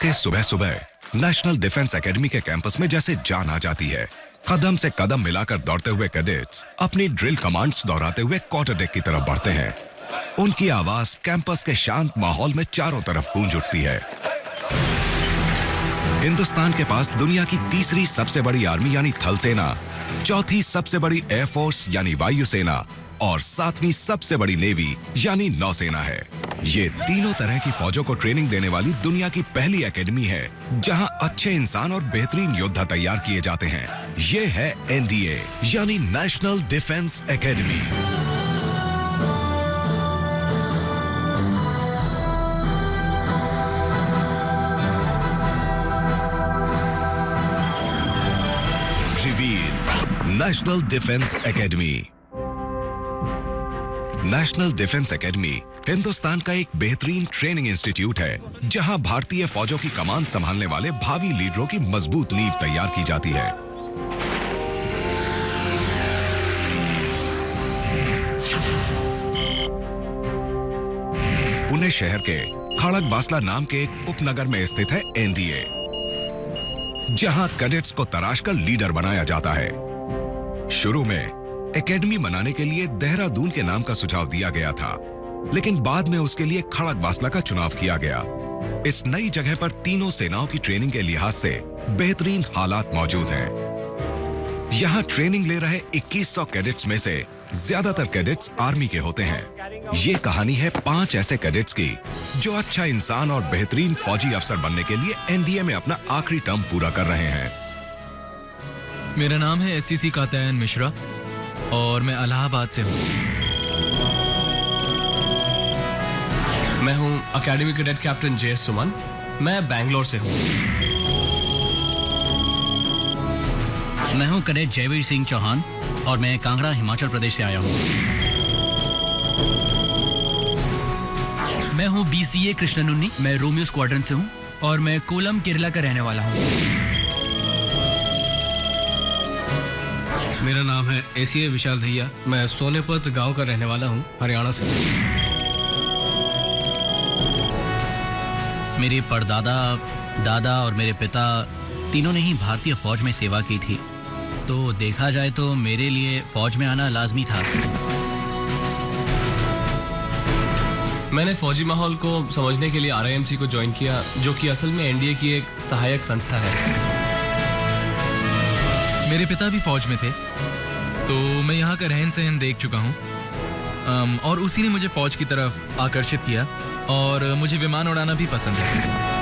के सुबह सुबह नेशनल डिफेंस एकेडमी के कैंपस में जैसे जान आ जाती है। कदम से कदम मिलाकर दौड़ते हुए कैडेट्स अपनी ड्रिल कमांड्स दोहराते हुए क्वार्टर डेक की तरफ बढ़ते हैं। उनकी आवाज कैंपस के शांत माहौल में चारों तरफ गूंज उठती है। हिंदुस्तान के पास दुनिया की तीसरी सबसे बड़ी आर्मी यानी थल सेना, चौथी सबसे बड़ी एयरफोर्स यानी वायुसेना और सातवीं सबसे बड़ी नेवी यानी नौसेना है। ये तीनों तरह की फौजों को ट्रेनिंग देने वाली दुनिया की पहली एकेडमी है, जहां अच्छे इंसान और बेहतरीन योद्धा तैयार किए जाते हैं। ये है एनडीए यानी national defence academy. Reveal national defence academy. National defence academy Hindustan का एक बेहतरीन ट्रेनिंग इंस्टीट्यूट है, जहां भारतीय फौजों की कमान संभालने वाले भावी लीडरों की मजबूत नींव तैयार की जाती है। पुणे शहर के खड़गवासला नाम के एक उपनगर में स्थित है एनडीए, जहां कैडेट्स को तराशकर लीडर बनाया जाता है। शुरू में एकेडमी बनाने के लिए देहरादून के नाम का सुझाव दिया गया था, लेकिन बाद में उसके लिए खड़गवासला का चुनाव किया गया। इस नई जगह पर तीनों सेनाओं की ट्रेनिंग के लिहाज से बेहतरीन हालात मौजूद हैं। यहाँ ट्रेनिंग ले रहे 2100 कैडेट्स में से ज्यादातर कैडेट्स आर्मी के होते हैं। ये कहानी है 5 ऐसे कैडेट्स की जो अच्छा इंसान और बेहतरीन फौजी अफसर बनने के लिए एनडीए में अपना आखिरी टर्म पूरा कर रहे हैं। मेरा नाम है एससीसी कात्यायन मिश्रा और मैं इलाहाबाद से हूँ। मैं हूँ अकेडमी कैडेट कैप्टन जे सुमन। मैं बैंगलोर से हूँ। मैं हूँ कैडेट जयवीर सिंह चौहान और मैं कांगड़ा हिमाचल प्रदेश से आया हूँ। मैं हूँ बीसीए कृष्णनुन्नी, मैं रोमियो स्क्वाड्रन से हूँ और मैं कोलम केरला का रहने वाला हूँ। मेरा नाम है एसीए विशाल दहिया, मैं सोनेपत गांव का रहने वाला हूं, हरियाणा से। मेरे परदादा, दादा और मेरे पिता तीनों ने ही भारतीय फौज में सेवा की थी, तो देखा जाए तो मेरे लिए फौज में आना लाजमी था। मैंने फौजी माहौल को समझने के लिए आरआईएमसी को ज्वाइन किया, जो कि असल में एनडीए की एक सहायक संस्था है। मेरे पिता भी फौज में थे, तो मैं यहाँ का रहन सहन देख चुका हूँ और उसी ने मुझे फौज की तरफ आकर्षित किया और मुझे विमान उड़ाना भी पसंद है।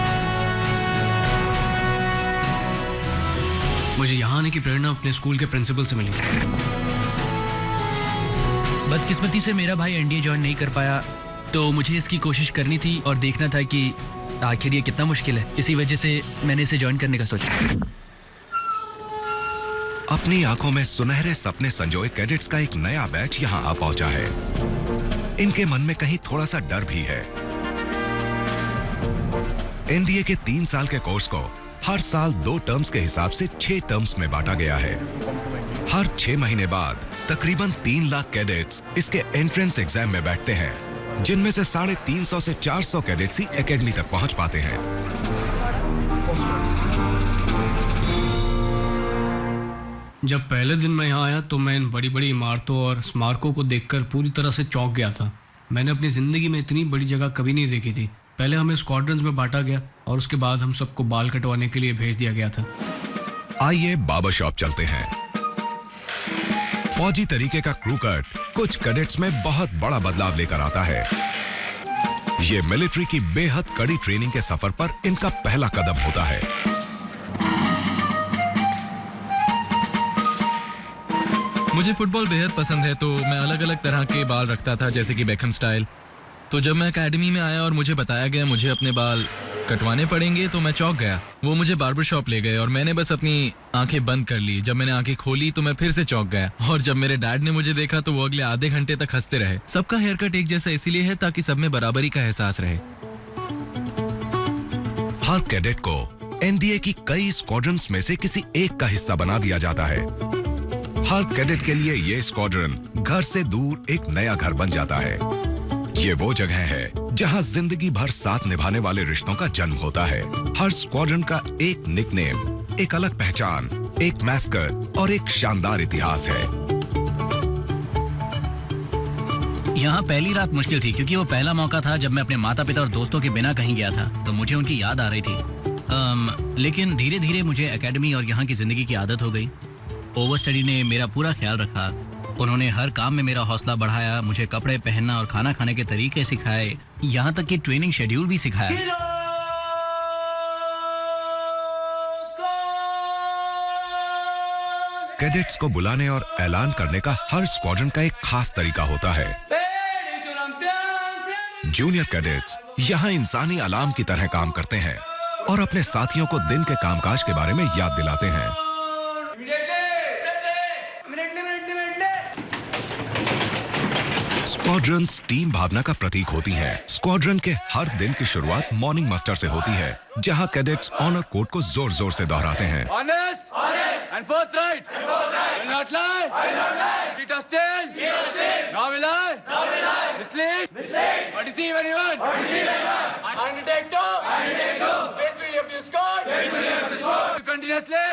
मुझे यहाँ आने की प्रेरणा अपने स्कूल के प्रिंसिपल से मिली। बदकिस्मती से मेरा भाई एनडीए ज्वाइन नहीं कर पाया, तो मुझे इसकी कोशिश करनी थी और देखना था कि आखिर ये कितना मुश्किल है। इसी वजह से मैंने इसे ज्वाइन करने का सोचा। अपनी आंखों में सुनहरे सपने संजोए कैडेट्स का एक नया बैच यहाँ आ पहुंचा है। इनके मन में कहीं थोड़ा सा डर भी है। एनडीए के 3 साल के कोर्स को हर साल 2 टर्म्स के हिसाब से 6 टर्म्स में बांटा गया है। हर 6 महीने बाद तकरीबन 3 लाख कैडेट्स इसके एंट्रेंस एग्जाम में बैठते हैं, जिनमें से 350 से 400 कैडेट्स ही एकेडमी तक पहुंच पाते हैं। जब पहले दिन मैं यहाँ आया तो मैं इन बड़ी बड़ी इमारतों और स्मारकों को देखकर पूरी तरह से चौंक गया था। मैंने अपनी जिंदगी में इतनी बड़ी जगह कभी नहीं देखी थी। पहले हमें स्क्वाड्रंस में बांटा गया और उसके बाद हम सबको बाल कटवाने के लिए भेज दिया गया था। आइए बार्बर शॉप चलते हैं। फौजी तरीके का क्रू कट कुछ कैडेट्स में बहुत बड़ा बदलाव लेकर आता है। ये मिलिट्री की बेहद कड़ी ट्रेनिंग के सफर पर इनका पहला कदम होता है। मुझे फुटबॉल बेहद पसंद है, तो मैं अलग अलग तरह के बाल रखता था, जैसे कि बेकहम स्टाइल। तो जब मैं एकेडमी में आया और मुझे बताया गया मुझे अपने बाल कटवाने पड़ेंगे, तो मैं चौंक गया। वो मुझे बार्बर शॉप ले गए और मैंने बस अपनी आंखें बंद कर ली। जब मैंने आंखें खोली तो मैं फिर से चौंक गया और जब मेरे डैड ने मुझे देखा तो वो अगले आधे घंटे तक हंसते रहे। सबका हेयर कट एक जैसा इसीलिए है ताकि सब में बराबरी का एहसास रहे। हर कैडेट को एनडीए की कई स्क्वाड्रंस में से किसी एक का हिस्सा बना दिया जाता है। हर कैडेट के लिए ये स्क्वाड्रन घर से दूर एक नया घर बन जाता है। ये वो जगह है जहां जिंदगी भर साथ निभाने वाले रिश्तों का जन्म होता है। हर स्क्वाड्रन का एक निकनेम, एक अलग पहचान, एक मैस्कट और एक शानदार इतिहास है। यहाँ पहली रात मुश्किल थी क्योंकि वो पहला मौका था जब मैं अपने माता पिता और दोस्तों के बिना कहीं गया था, तो मुझे उनकी याद आ रही थी। लेकिन धीरे धीरे मुझे एकेडमी और यहाँ की जिंदगी की आदत हो गई। ओवर स्टडी ने मेरा पूरा ख्याल रखा। उन्होंने हर काम में मेरा हौसला बढ़ाया, मुझे कपड़े पहनना और खाना खाने के तरीके सिखाए, यहाँ तक कि ट्रेनिंग शेड्यूल भी सिखाया। कैडेट्स को बुलाने और ऐलान करने का हर स्क्वाड्रन का एक खास तरीका होता है। जूनियर कैडेट्स यहाँ इंसानी अलार्म की तरह काम करते हैं और अपने साथियों को दिन के कामकाज के बारे में याद दिलाते हैं। स्क्वाड्रन्स टीम भावना का प्रतीक होती हैं। स्क्वाड्रन के हर दिन की शुरुआत मॉर्निंग मस्टर से होती है, जहां कैडेट्स ऑनर कोड को जोर जोर से दोहराते हैं। And forthright. Will not lie. Keep us still. Now will I. Mislead. Or deceive anyone. Undertake to. Faithfully up to score. Continuously.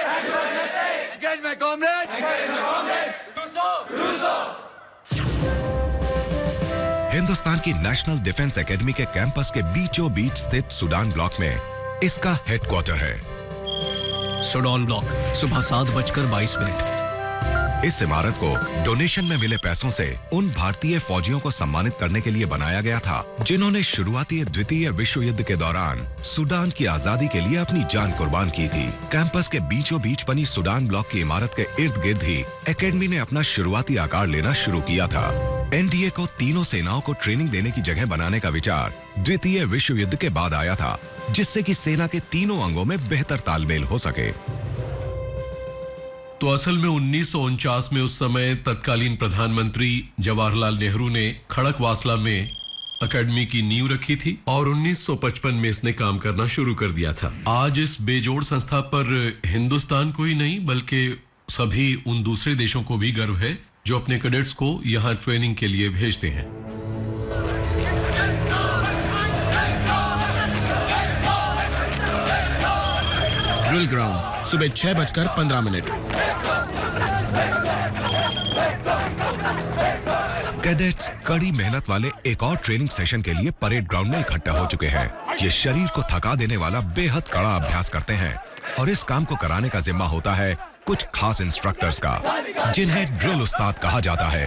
Engage my comrades. Do so. Hindustan की नेशनल डिफेंस एकेडमी के campus के बीचों बीच स्थित Sudan block में इसका headquarter है। Sudan block, सुबह 7:22। इस इमारत को डोनेशन में मिले पैसों से उन भारतीय फौजियों को सम्मानित करने के लिए बनाया गया था जिन्होंने शुरुआती द्वितीय विश्व युद्ध के दौरान सूडान की आजादी के लिए अपनी जान कुर्बान की थी। कैंपस के बीचों बीच बनी सूडान ब्लॉक की इमारत के इर्द गिर्द ही एकेडमी ने अपना शुरुआती आकार लेना शुरू किया था। एनडीए को तीनों सेनाओं को ट्रेनिंग देने की जगह बनाने का विचार द्वितीय विश्व युद्ध के बाद आया था, जिससे कि सेना के तीनों अंगों में बेहतर तालमेल हो सके। तो असल में 1949 में उस समय तत्कालीन प्रधानमंत्री जवाहरलाल नेहरू ने खड़कवासला में एकेडमी की नींव रखी थी और 1955 में इसने काम करना शुरू कर दिया था। आज इस बेजोड़ संस्था पर हिंदुस्तान को ही नहीं बल्कि सभी उन दूसरे देशों को भी गर्व है जो अपने कैडेट्स को यहाँ ट्रेनिंग के लिए भेजते हैं। ड्रिल ग्राउंड, सुबह 6:15। कैडेट्स कड़ी मेहनत वाले एक और ट्रेनिंग सेशन के लिए परेड ग्राउंड में इकट्ठा हो चुके हैं। ये शरीर को थका देने वाला बेहद कड़ा अभ्यास करते हैं और इस काम को कराने का जिम्मा होता है कुछ खास इंस्ट्रक्टर्स का, जिन्हें ड्रिल उस्ताद कहा जाता है।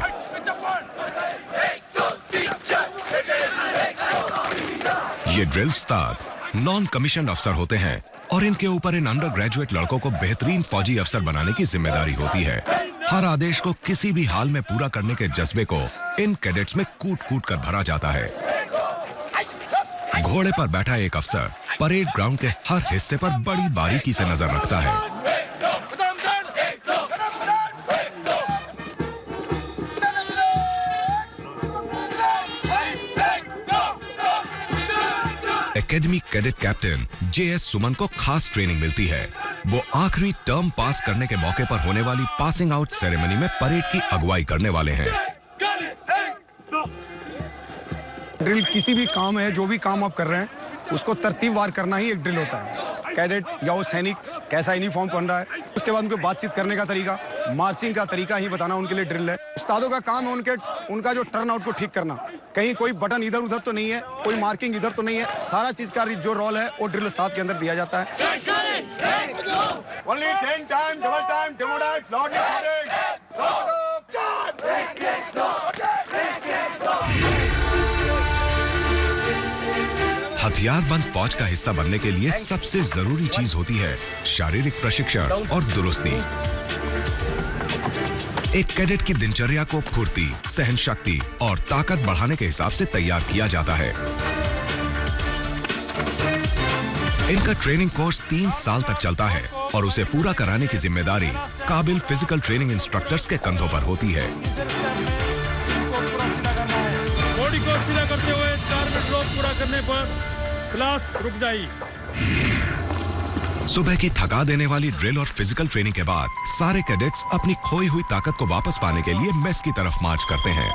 ये ड्रिल उस्ताद नॉन कमीशन अफसर होते हैं और इनके ऊपर इन अंडर ग्रेजुएट लड़कों को बेहतरीन फौजी अफसर बनाने की जिम्मेदारी होती है। हर आदेश को किसी भी हाल में पूरा करने के जज्बे को इन कैडेट्स में कूट कूट कर भरा जाता है। घोड़े पर बैठा एक अफसर परेड ग्राउंड के हर हिस्से पर बड़ी बारीकी से नजर रखता है। एकेडमी कैडेट कैप्टन जेएस सुमन को खास ट्रेनिंग मिलती है। वो आखिरी टर्म पास करने के मौके पर होने वाली पासिंग आउट सेरेमनी में परेड की अगुवाई करने वाले हैं। ड्रिल किसी भी काम है, जो भी काम आप कर रहे हैं उसको तरतीबवार करना ही एक ड्रिल होता है। कैडेट या वो सैनिक कैसा यूनिफॉर्म पहन रहा है, उसके बाद उनको बातचीत करने का तरीका, मार्चिंग का तरीका ही बताना उनके लिए ड्रिल है। उस्तादों का काम है उनका जो टर्न आउट को ठीक करना। कहीं कोई बटन इधर उधर तो नहीं है, कोई मार्किंग इधर तो नहीं है। सारा चीज का जो रोल है वो ड्रिल उस्ताद के अंदर दिया जाता है। हथियारबंद फौज का हिस्सा बनने के लिए सबसे जरूरी चीज होती है शारीरिक प्रशिक्षण और दुरुस्ती। एक कैडेट की दिनचर्या को फुर्ती, सहन शक्ति और ताकत बढ़ाने के हिसाब से तैयार किया जाता है। इनका ट्रेनिंग कोर्स 3 साल तक चलता है और उसे पूरा कराने की जिम्मेदारी काबिल फिजिकल ट्रेनिंग इंस्ट्रक्टर्स के कंधों पर होती है। बॉडी को सीधा करते हुए 4 मिनट रोक पूरा करने पर क्लास रुक जाएगी। सुबह की थका देने वाली ड्रिल और फिजिकल ट्रेनिंग के बाद सारे कैडेट्स अपनी खोई हुई ताकत को वापस पाने के लिए मेस की तरफ मार्च करते हैं।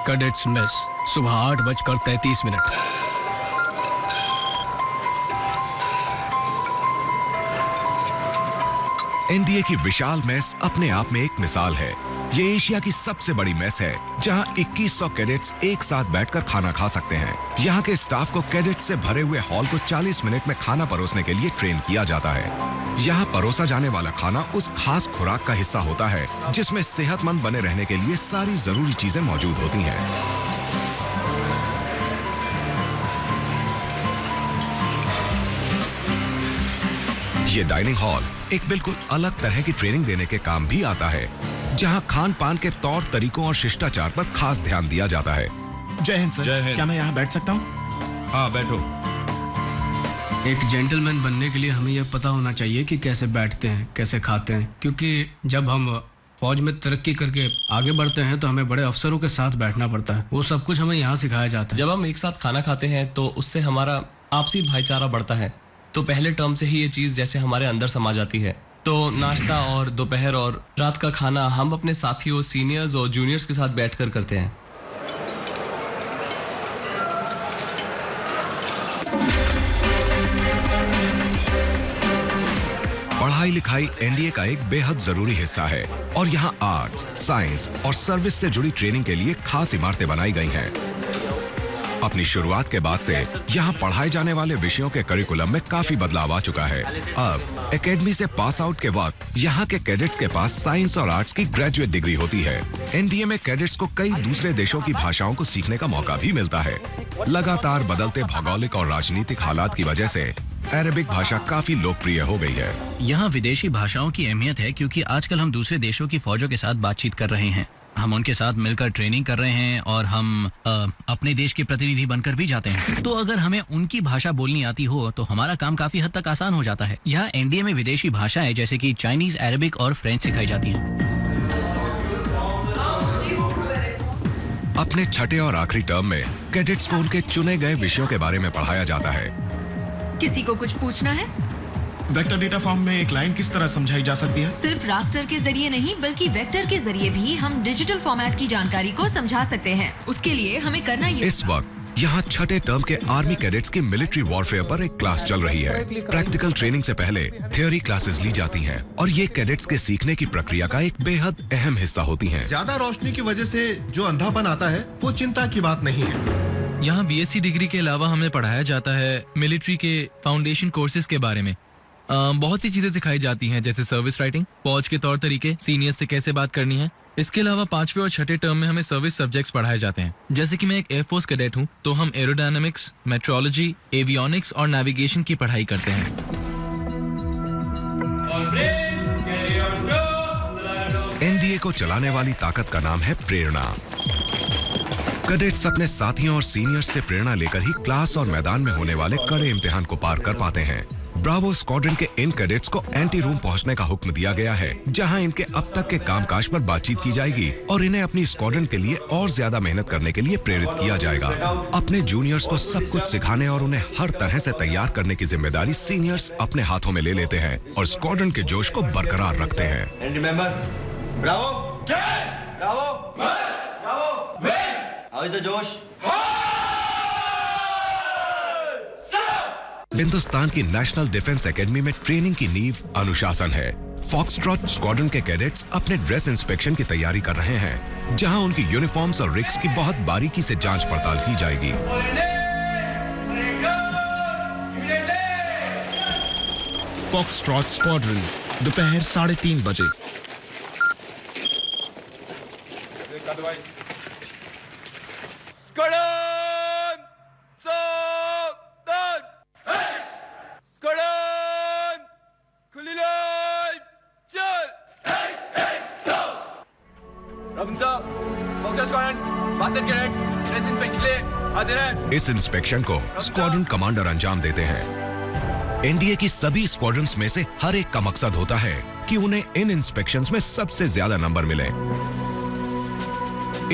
कैडेट्स मेस, सुबह 8:33। एनडीए की विशाल मेस अपने आप में एक मिसाल है। ये एशिया की सबसे बड़ी मेस है, जहां 2100 कैडेट्स एक साथ बैठकर खाना खा सकते हैं। यहाँ के स्टाफ को कैडेट से भरे हुए हॉल को 40 मिनट में खाना परोसने के लिए ट्रेन किया जाता है। यहाँ परोसा जाने वाला खाना उस खास खुराक का हिस्सा होता है, जिसमें सेहतमंद बने रहने के लिए सारी जरूरी चीजें मौजूद होती हैं। ये डाइनिंग हॉल एक बिल्कुल अलग तरह की ट्रेनिंग देने के काम भी आता है, जहां खान पान के तौर तरीकों और शिष्टाचार पर खास ध्यान दिया जाता है। जय हिंद सर। जय हिंद। क्या मैं यहाँ बैठ सकता हूँ? हाँ बैठो। एक जेंटलमैन बनने के लिए हमें यह पता होना चाहिए कि कैसे बैठते हैं, कैसे खाते हैं, क्योंकि जब हम फौज में तरक्की करके आगे बढ़ते हैं तो हमें बड़े अफसरों के साथ बैठना पड़ता है। वो सब कुछ हमें यहाँ सिखाया जाता है। जब हम एक साथ खाना खाते हैं तो उससे हमारा आपसी भाईचारा बढ़ता है। तो पहले टर्म से ही ये चीज़ जैसे हमारे अंदर समा जाती है। तो नाश्ता और दोपहर और रात का खाना हम अपने साथियों, सीनियर्स और जूनियर्स के साथ बैठकर करते हैं। पढ़ाई लिखाई एनडीए का एक बेहद जरूरी हिस्सा है और यहाँ आर्ट्स, साइंस और सर्विस से जुड़ी ट्रेनिंग के लिए खास इमारतें बनाई गई हैं। अपनी शुरुआत के बाद से यहाँ पढ़ाए जाने वाले विषयों के करिकुलम में काफी बदलाव आ चुका है। अब एकेडमी से पास आउट के बाद यहाँ के कैडेट्स के पास साइंस और आर्ट्स की ग्रेजुएट डिग्री होती है। एनडीए में कैडेट्स को कई दूसरे देशों की भाषाओं को सीखने का मौका भी मिलता है। लगातार बदलते भौगोलिक और राजनीतिक हालात की वजह से अरबिक भाषा काफी लोकप्रिय हो गई है। यहाँ विदेशी भाषाओं की अहमियत है क्योंकि आजकल हम दूसरे देशों की फौजों के साथ बातचीत कर रहे हैं। हम उनके साथ मिलकर ट्रेनिंग कर रहे हैं और हम अपने देश के प्रतिनिधि बनकर भी जाते हैं। तो अगर हमें उनकी भाषा बोलनी आती हो तो हमारा काम काफी हद तक आसान हो जाता है। यहाँ एनडीए में विदेशी भाषाएं जैसे कि चाइनीज, अरबिक और फ्रेंच सिखाई जाती हैं। अपने छठे और आखिरी टर्म में कैडेट्स को उनके चुने गए विषयों के बारे में पढ़ाया जाता है। किसी को कुछ पूछना है? वेक्टर डेटा फॉर्म में एक लाइन किस तरह समझाई जा सकती है? सिर्फ रास्टर के जरिए नहीं बल्कि वेक्टर के जरिए भी हम डिजिटल फॉर्मेट की जानकारी को समझा सकते हैं। उसके लिए हमें करना ये इस वक्त यहाँ छठे टर्म के आर्मी कैडेट्स की मिलिट्री वॉरफेयर पर एक क्लास चल रही है। प्रैक्टिकल ट्रेनिंग से पहले थियोरी क्लासेस ली जाती हैं और ये कैडेट्स के सीखने की प्रक्रिया का एक बेहद अहम हिस्सा होती हैं। ज्यादा रोशनी की वजह से जो अंधापन आता है वो चिंता की बात नहीं है। यहाँ बीएससी डिग्री के अलावा हमें पढ़ाया जाता है मिलिट्री के फाउंडेशन कोर्सेज के बारे में। बहुत सी चीजें सिखाई जाती हैं जैसे सर्विस राइटिंग, फौज के तौर तरीके, सीनियर्स से कैसे बात करनी है। इसके अलावा 5वें और 6ठे टर्म में हमें सर्विस सब्जेक्ट्स पढ़ाए जाते हैं। जैसे कि मैं एक एयरफोर्स कैडेट हूँ तो हम एरोडायनामिक्स, मेट्रोलॉजी, एवियोनिक्स और नेविगेशन की पढ़ाई करते हैं। एनडीए को चलाने वाली ताकत का नाम है प्रेरणा। कैडेट्स अपने साथियों और सीनियर्स से प्रेरणा लेकर ही क्लास और मैदान में होने वाले कड़े इम्तिहान को पार कर पाते हैं। ब्रावो स्क्वाड्रन के इन कैडेट्स को एंटी रूम पहुंचने का हुक्म दिया गया है, जहां इनके अब तक के कामकाज पर बातचीत की जाएगी और इन्हें अपनी स्क्वाड्रन के लिए और ज्यादा मेहनत करने के लिए प्रेरित किया जाएगा। अपने जूनियर्स को सब कुछ सिखाने और उन्हें हर तरह से तैयार करने की जिम्मेदारी सीनियर्स अपने हाथों में ले लेते हैं और स्क्वाड्रन के जोश को बरकरार रखते हैं। हिंदुस्तान की नेशनल डिफेंस एकेडमी में ट्रेनिंग की नींव अनुशासन है। फॉक्सट्रॉट स्क्वाड्रन के कैडेट्स अपने ड्रेस इंस्पेक्शन की तैयारी कर रहे हैं, जहां उनकी यूनिफॉर्म्स और रिग्स की बहुत बारीकी से जांच पड़ताल की जाएगी। फॉक्सट्रॉट स्क्वाड्रन, दोपहर 3:30 बजे। इस इंस्पेक्शन को स्क्वाड्रन कमांडर अंजाम देते हैं। एनडीए की सभी स्क्वाड्रन्स में से हर एक का मकसद होता है कि उन्हें इन इंस्पेक्शंस में सबसे ज्यादा नंबर मिले।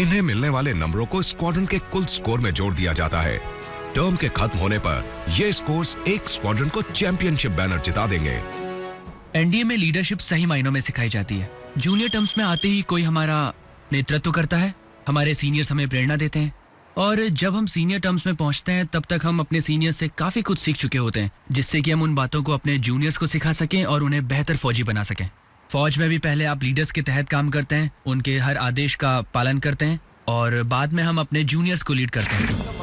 इन्हें मिलने वाले नंबरों को स्क्वाड्रन के कुल स्कोर में जोड़ दिया जाता है। टर्म के खत्म होने पर ये स्कोर्स एक स्क्वाड्रन को चैंपियनशिप बैनर जिता देंगे। एनडीए में लीडरशिप सही मायनों में सिखाई जाती है। जूनियर टर्म्स में आते ही कोई हमारा नेतृत्व करता है, हमारे सीनियर्स हमें प्रेरणा देते हैं और जब हम सीनियर टर्म्स में पहुंचते हैं तब तक हम अपने सीनियर्स से काफ़ी कुछ सीख चुके होते हैं, जिससे कि हम उन बातों को अपने जूनियर्स को सिखा सकें और उन्हें बेहतर फौजी बना सकें। फौज में भी पहले आप लीडर्स के तहत काम करते हैं, उनके हर आदेश का पालन करते हैं और बाद में हम अपने जूनियर्स को लीड करते हैं।